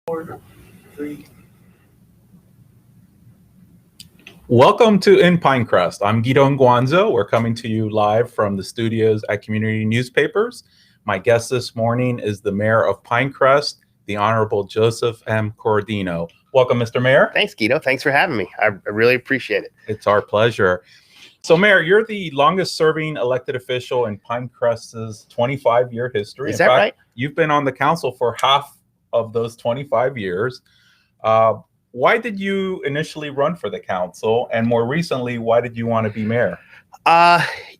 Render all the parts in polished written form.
4, 3. Welcome to In Pinecrest. I'm Guido Inguanzo. We're coming to you live from the studios at Community Newspapers. My guest this morning is the Mayor of Pinecrest, the Honorable Joseph M. Corradino. Welcome, Mr. Mayor. Thanks, Guido. Thanks for having me. I really appreciate it. It's our pleasure. So, Mayor, you're the longest-serving elected official in Pinecrest's 25-year history. Is that right? You've been on the council for half of those 25 years. Why did you initially run for the council? And more recently, why did you want to be mayor?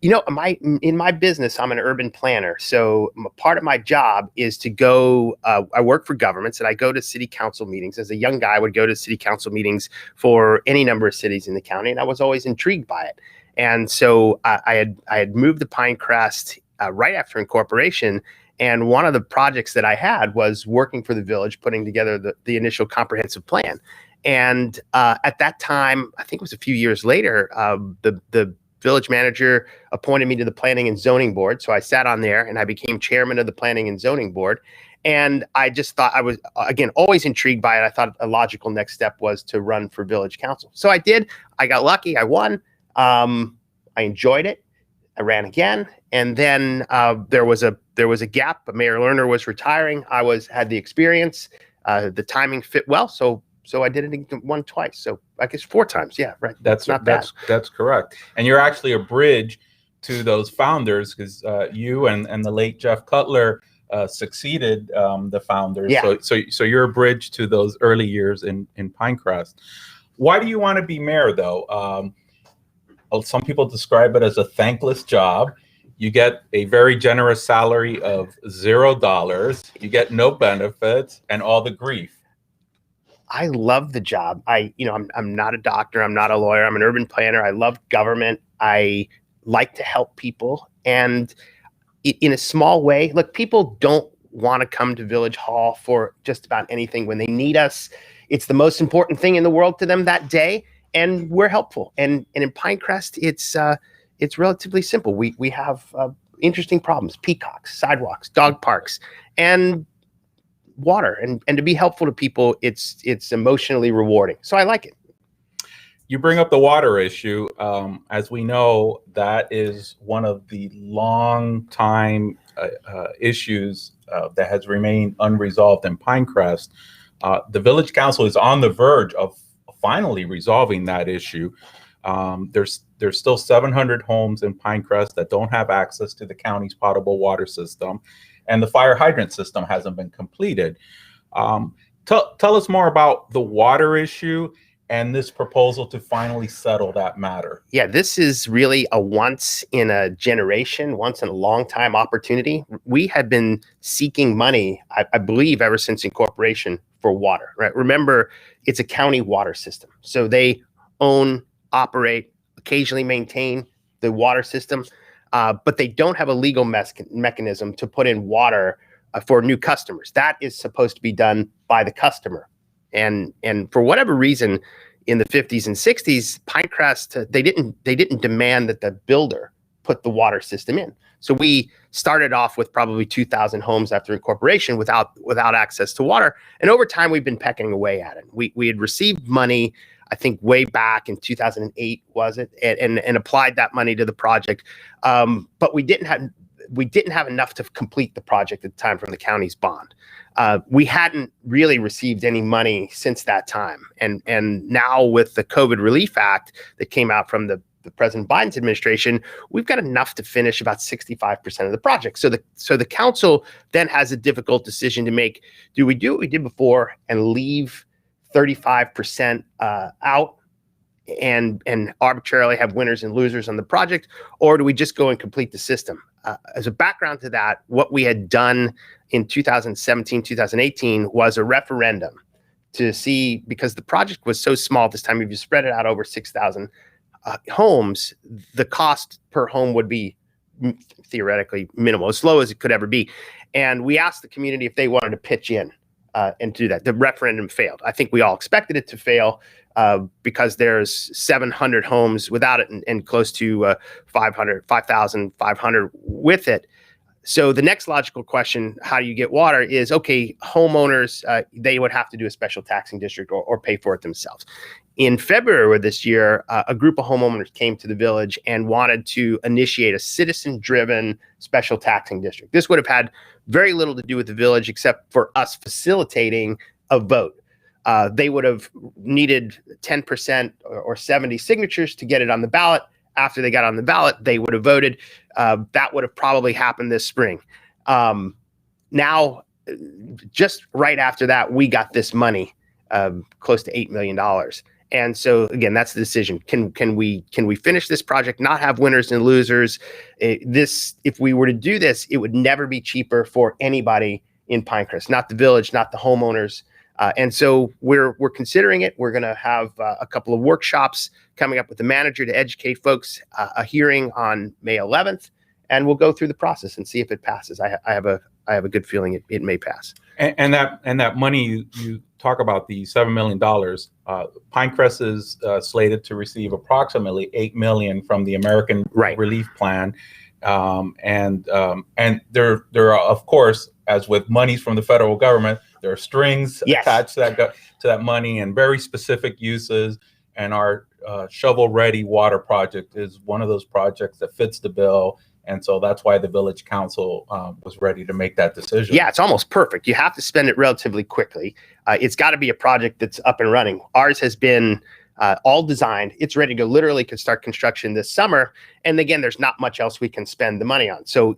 In my business, I'm an urban planner. So part of my job is to go, I work for governments and I go to city council meetings. As a young guy, I would go to city council meetings for any number of cities in the county. And I was always intrigued by it. And so I had moved to Pinecrest right after incorporation. And one of the projects that I had was working for the village, putting together the initial comprehensive plan. And at that time, I think it was a few years later, the village manager appointed me to the Planning and Zoning Board. So I sat on there and I became chairman of the Planning and Zoning Board. And I just thought I was, again, always intrigued by it. I thought a logical next step was to run for village council. So I did. I got lucky. I won. I enjoyed it. I ran again. And then there was a gap. Mayor Lerner was retiring. I had the experience. The timing fit well. So I did it one twice. So I guess 4 times. Yeah, right. That's not bad. That's correct. And you're actually a bridge to those founders because you and the late Jeff Cutler succeeded the founders. Yeah. So you're a bridge to those early years in Pinecrest. Why do you want to be mayor, though? Some people describe it as a thankless job. You get a very generous salary of $0. You get no benefits and all the grief. I love the job. I'm not a doctor. I'm not a lawyer. I'm an urban planner. I love government. I like to help people. And in a small way, look, people don't want to come to Village Hall for just about anything. When they need us, it's the most important thing in the world to them that day. And we're helpful. And in Pinecrest, it's relatively simple. We have interesting problems: peacocks, sidewalks, dog parks, and water. And to be helpful to people, it's emotionally rewarding. So I like it. You bring up the water issue. As we know, that is one of the long time issues that has remained unresolved in Pinecrest. The Village Council is on the verge of finally resolving that issue. There's still 700 homes in Pinecrest that don't have access to the county's potable water system, and the fire hydrant system hasn't been completed. Tell us more about the water issue and this proposal to finally settle that matter. Yeah, this is really a once in a generation, once in a long time opportunity. We had been seeking money, I believe, ever since incorporation for water, right? Remember, it's a county water system. So they own, operate, occasionally maintain the water system, but they don't have a legal mechanism to put in water for new customers. That is supposed to be done by the customer. And for whatever reason, in the 50s and 60s, Pinecrest, they didn't demand that the builder put the water system in. So we started off with probably 2,000 homes after incorporation without access to water. And over time, we've been pecking away at it. We had received money, I think way back in 2008, was it? And applied that money to the project. But we didn't have enough to complete the project at the time from the county's bond. We hadn't really received any money since that time. And now with the COVID Relief Act that came out from the President Biden's administration, we've got enough to finish about 65% of the project. So the council then has a difficult decision to make. Do we do what we did before and leave 35% out and arbitrarily have winners and losers on the project, or do we just go and complete the system? As a background to that, what we had done in 2017, 2018 was a referendum to see, because the project was so small this time, if you spread it out over 6,000 homes, the cost per home would be theoretically minimal, as low as it could ever be. And we asked the community if they wanted to pitch in and do that. The referendum failed. I think we all expected it to fail because there's 700 homes without it and close to 5,500 with it. So the next logical question, how do you get water, is, okay, homeowners, they would have to do a special taxing district or pay for it themselves. In February of this year, a group of homeowners came to the village and wanted to initiate a citizen-driven special taxing district. This would have had very little to do with the village except for us facilitating a vote. They would have needed 10% or 70 signatures to get it on the ballot. After they got on the ballot, they would have voted. That would have probably happened this spring. Now, just right after that, we got this money, close to $8 million. And so, again, that's the decision. Can we finish this project, not have winners and losers? If we were to do this, it would never be cheaper for anybody in Pinecrest, not the village, not the homeowners. And so we're considering it. We're going to have a couple of workshops coming up with the manager to educate folks, a hearing on May 11th, and we'll go through the process and see if it passes. I have a good feeling it may pass. And that money you talk about, the $7 million, Pinecrest is slated to receive approximately $8 million from the American Relief Plan. And there are, of course, as with monies from the federal government, there are strings attached to that money and very specific uses. And our shovel-ready water project is one of those projects that fits the bill. And so that's why the village council was ready to make that decision. Yeah, it's almost perfect. You have to spend it relatively quickly. It's got to be a project that's up and running. Ours has been all designed. It's ready to go. Literally could start construction this summer. And again, there's not much else we can spend the money on. So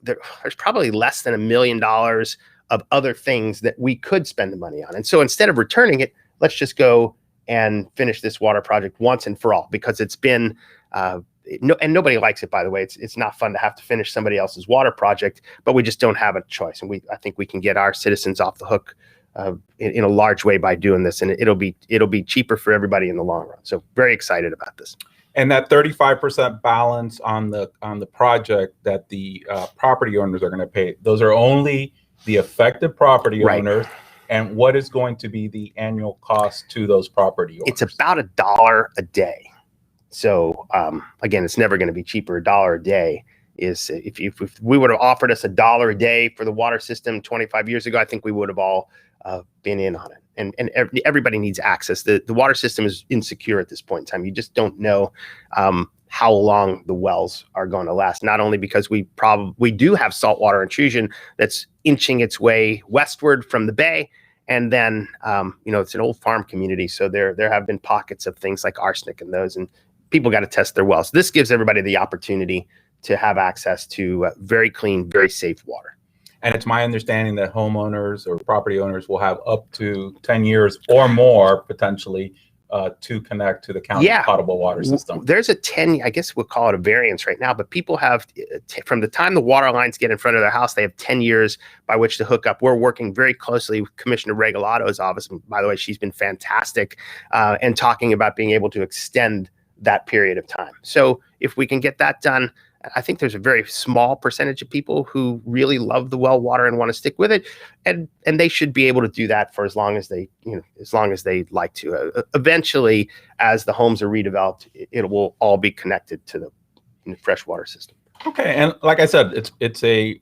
there's probably less than $1 million of other things that we could spend the money on. And so instead of returning it, let's just go and finish this water project once and for all, because it's been, and nobody likes it, by the way. It's not fun to have to finish somebody else's water project, but we just don't have a choice. And I think we can get our citizens off the hook in a large way by doing this, and it'll be cheaper for everybody in the long run. So very excited about this. And that 35% balance on the project that the property owners are going to pay, those are only the affected property owners. And what is going to be the annual cost to those property owners? It's about $1 a day. So again, it's never going to be cheaper. $1 a day is, if we would have offered us $1 a day for the water system 25 years ago, I think we would have all been in on it. And everybody needs access. The water system is insecure at this point in time. You just don't know how long the wells are going to last. Not only because we do have saltwater intrusion that's inching its way westward from the bay, and then it's an old farm community, so there have been pockets of things like arsenic in those, and people got to test their wells. This gives everybody the opportunity to have access to very clean, very safe water. And it's my understanding that homeowners or property owners will have up to 10 years or more potentially to connect to the county's potable water system. There's a 10, I guess we'll call it a variance right now, but people have, from the time the water lines get in front of their house, they have 10 years by which to hook up. We're working very closely with Commissioner Regalato's office. And by the way, she's been fantastic, and talking about being able to extend that period of time. So if we can get that done, I think there's a very small percentage of people who really love the well water and want to stick with it, and they should be able to do that for as long as they like to. Eventually, as the homes are redeveloped, it will all be connected to the freshwater system. Okay, and like I said, it's a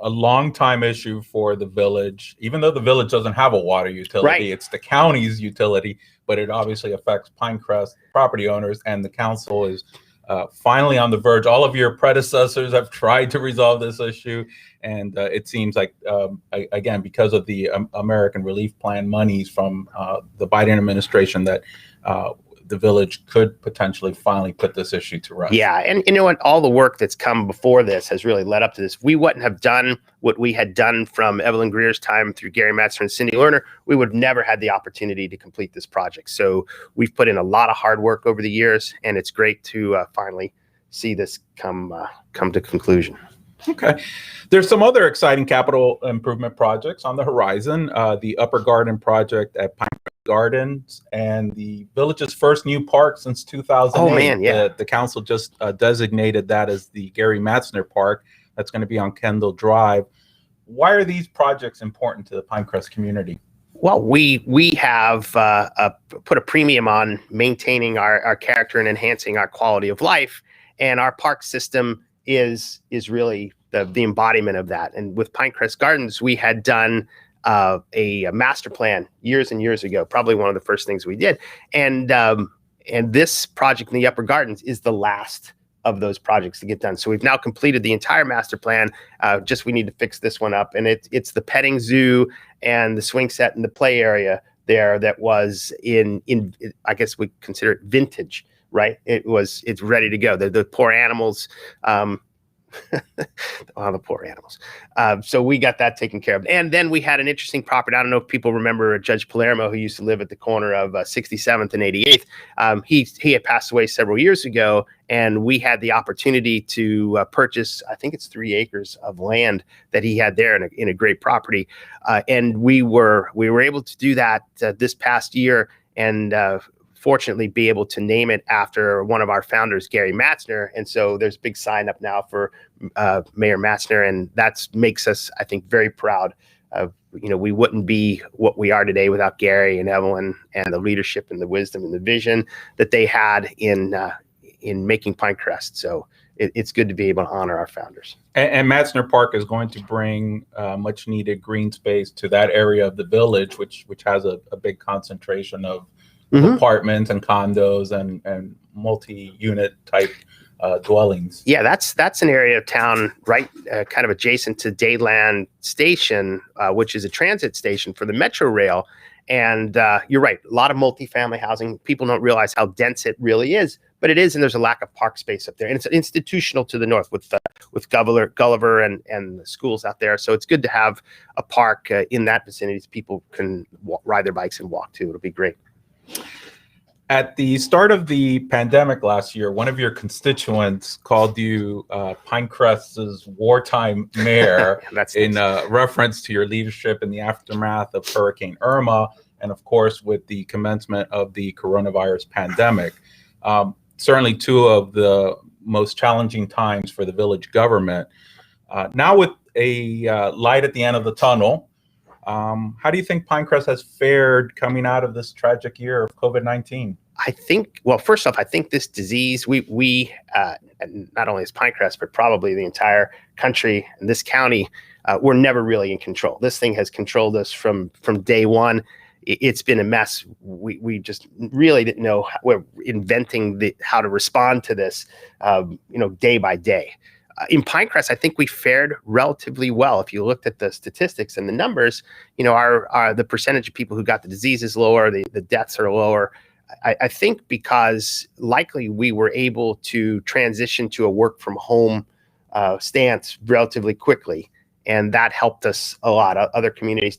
long time issue for the village. Even though the village doesn't have a water utility, it's the county's utility, but it obviously affects Pinecrest property owners, and the council is finally on the verge. All of your predecessors have tried to resolve this issue, and it seems like, again, because of the American Relief Plan monies from the Biden administration, that the village could potentially finally put this issue to rest. Yeah, and you know what? All the work that's come before this has really led up to this. We wouldn't have done what we had done from Evelyn Greer's time through Gary Metzner and Cindy Lerner. We would have never had the opportunity to complete this project. So we've put in a lot of hard work over the years, and it's great to finally see this come to conclusion. Okay. There's some other exciting capital improvement projects on the horizon. The Upper Garden project at Pinecrest Gardens and the village's first new park since 2008. Oh, man, yeah. The council just designated that as the Gary Metzner Park. That's going to be on Kendall Drive. Why are these projects important to the Pinecrest community? Well, we have put a premium on maintaining our character and enhancing our quality of life, and our park system is really the embodiment of that. And with Pinecrest Gardens, we had done a master plan years and years ago, probably one of the first things we did. And this project in the Upper Gardens is the last of those projects to get done. So we've now completed the entire master plan. Just we need to fix this one up. And it's the petting zoo and the swing set and the play area there that was in I guess we consider it vintage, right? It's ready to go. The poor animals, oh, the poor animals. So we got that taken care of. And then we had an interesting property. I don't know if people remember Judge Palermo, who used to live at the corner of 67th and 88th. He had passed away several years ago, and we had the opportunity to purchase, I think it's 3 acres of land that he had there in a great property. And we were able to do that this past year, and fortunately be able to name it after one of our founders, Gary Matzner. And so there's a big sign up now for Mayor Matzner, and that makes us, I think, very proud. We wouldn't be what we are today without Gary and Evelyn and the leadership and the wisdom and the vision that they had in making Pinecrest. So it's good to be able to honor our founders. And Matzner Park is going to bring much needed green space to that area of the village, which has a big concentration of apartments and condos and multi-unit type dwellings. Yeah, that's an area of town, right, kind of adjacent to Dayland Station, which is a transit station for the Metro Rail. And you're right, a lot of multifamily housing. People don't realize how dense it really is, but it is, and there's a lack of park space up there. And it's institutional to the north with Gulliver and the schools out there. So it's good to have a park in that vicinity so people can ride their bikes and walk to. It'll be great. At the start of the pandemic last year, one of your constituents called you Pinecrest's wartime mayor in reference to your leadership in the aftermath of Hurricane Irma, and of course, with the commencement of the coronavirus pandemic. Certainly two of the most challenging times for the village government. Now with a light at the end of the tunnel, how do you think Pinecrest has fared coming out of this tragic year of COVID-19? I think, well, first off, I think this disease, we not only as Pinecrest, but probably the entire country and this county, we're never really in control. This thing has controlled us from day one. It's been a mess. We just really didn't know. We're inventing how to respond to this, day by day. In Pinecrest, I think we fared relatively well. If you looked at the statistics and the numbers, the percentage of people who got the disease is lower, the deaths are lower. I think because likely we were able to transition to a work from home stance relatively quickly, and that helped us a lot. Other communities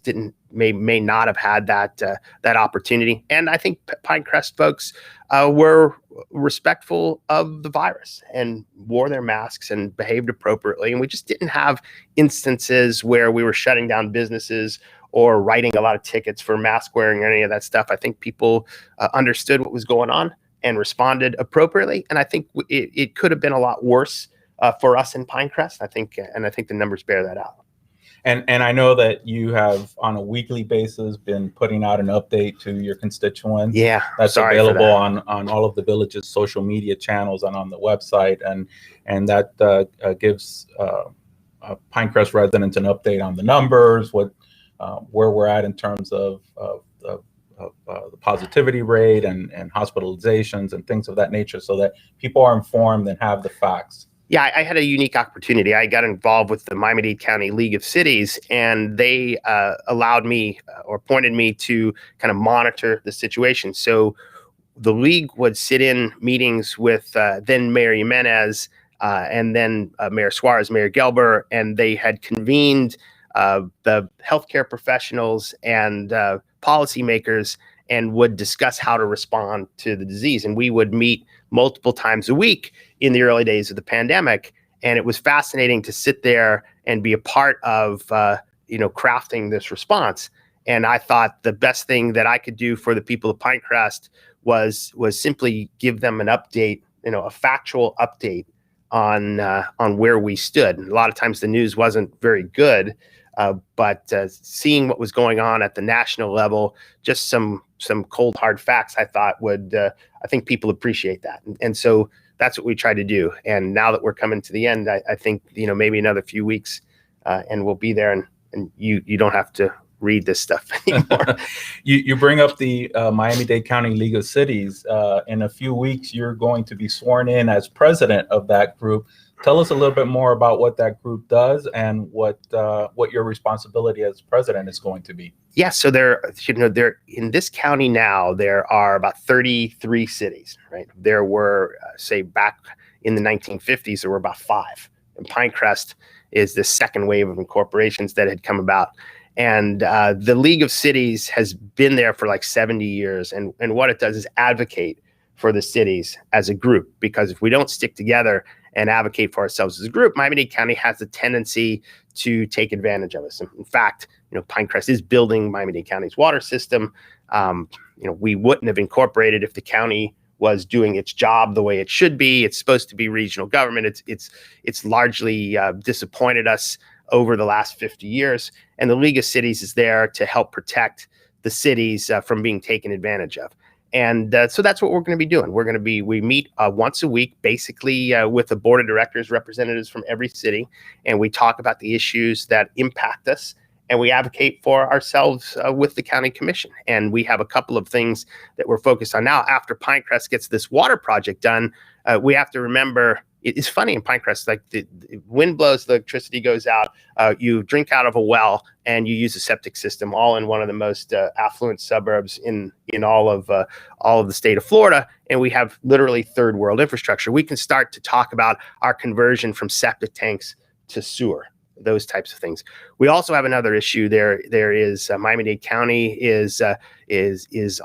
may not have had that opportunity, and I think Pinecrest folks were respectful of the virus and wore their masks and behaved appropriately, and we just didn't have instances where we were shutting down businesses or writing a lot of tickets for mask wearing or any of that stuff. I think people understood what was going on and responded appropriately. And I think it could have been a lot worse for us in Pinecrest. I think the numbers bear that out. And I know that you have on a weekly basis been putting out an update to your constituents. Yeah, that's available on all of the village's social media channels and on the website, and that gives Pinecrest residents an update on the numbers, where we're at in terms of the positivity rate and hospitalizations and things of that nature, so that people are informed and have the facts. Yeah, I had a unique opportunity. I got involved with the Miami-Dade County League of Cities, and they allowed me or appointed me to kind of monitor the situation. So the league would sit in meetings with then Mayor Jimenez and then Mayor Suarez, Mayor Gelber, and they had convened the healthcare professionals and policymakers and would discuss how to respond to the disease. And we would meet multiple times a week in the early days of the pandemic. And it was fascinating to sit there and be a part of, crafting this response. And I thought the best thing that I could do for the people of Pinecrest was simply give them an update, a factual update on where we stood. And a lot of times the news wasn't very good, but seeing what was going on at the national level, just some cold hard facts, I thought I think people appreciate that. And so that's what we try to do. And now that we're coming to the end, I think, maybe another few weeks and we'll be there, and you don't have to read this stuff anymore. You bring up the Miami-Dade County League of Cities. In a few weeks, you're going to be sworn in as president of that group. Tell us a little bit more about what that group does and what your responsibility as president is going to be. Yeah, so there in this county now, there are about 33 cities, right? There were, say, back in the 1950s, there were about 5. And Pinecrest is the second wave of incorporations that had come about. And the League of Cities has been there for like 70 years. And what it does is advocate for the cities as a group, because if we don't stick together and advocate for ourselves as a group, Miami-Dade County has a tendency to take advantage of us. In fact, Pinecrest is building Miami-Dade County's water system. We wouldn't have incorporated if the county was doing its job the way it should be. It's supposed to be regional government. It's largely disappointed us over the last 50 years. And the League of Cities is there to help protect the cities from being taken advantage of. And so that's what we're going to be doing. We meet once a week, basically with the board of directors, representatives from every city, and we talk about the issues that impact us, and we advocate for ourselves with the county commission. And we have a couple of things that we're focused on now. After Pinecrest gets this water project done, we have to remember, it's funny in Pinecrest, like the wind blows, the electricity goes out, you drink out of a well, and you use a septic system, all in one of the most affluent suburbs in all of the state of Florida. And we have literally third world infrastructure. We can start to talk about our conversion from septic tanks to sewer, those types of things. We also have another issue. There is Miami-Dade County is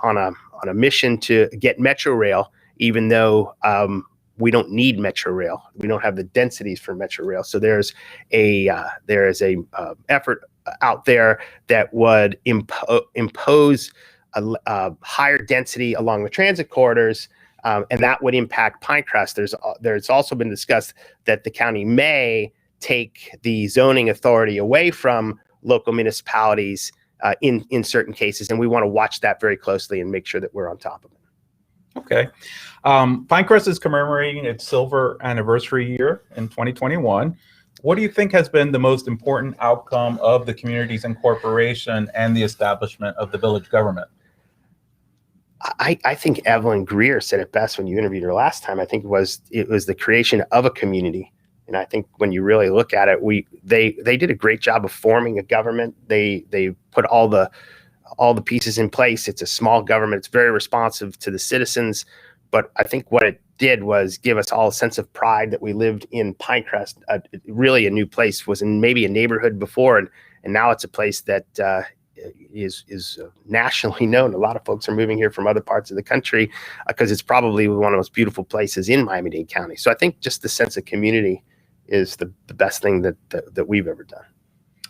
on a mission to get Metro Rail, even though we don't need Metro Rail. We don't have the densities for Metro Rail. So there is a effort out there that would impose a higher density along the transit corridors, and that would impact Pinecrest. There's also been discussed that the county may take the zoning authority away from local municipalities in certain cases, and we want to watch that very closely and make sure that we're on top of it. Okay. Pinecrest is commemorating its silver anniversary year in 2021. What do you think has been the most important outcome of the community's incorporation and the establishment of the village government? I think Evelyn Greer said it best when you interviewed her last time. I think it was the creation of a community. And I think when you really look at it, they did a great job of forming a government. They put all the pieces in place. It's a small government. It's very responsive to the citizens. But I think what it did was give us all a sense of pride that we lived in Pinecrest, really a new place. Was in maybe a neighborhood before, and now it's a place that is nationally known. A lot of folks are moving here from other parts of the country because it's probably one of the most beautiful places in Miami-Dade County. So I think just the sense of community is the best thing that we've ever done.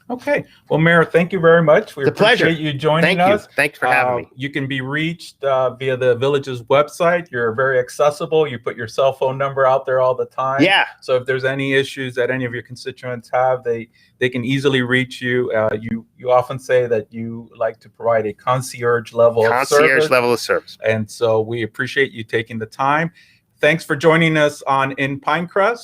Okay. Well, Mayor, thank you very much. We appreciate pleasure. you joining us. Thanks for having me. You can be reached via the village's website. You're very accessible. You put your cell phone number out there all the time. Yeah. So if there's any issues that any of your constituents have, they can easily reach you. You often say that you like to provide a concierge level of service. And so we appreciate you taking the time. Thanks for joining us on In Pinecrest.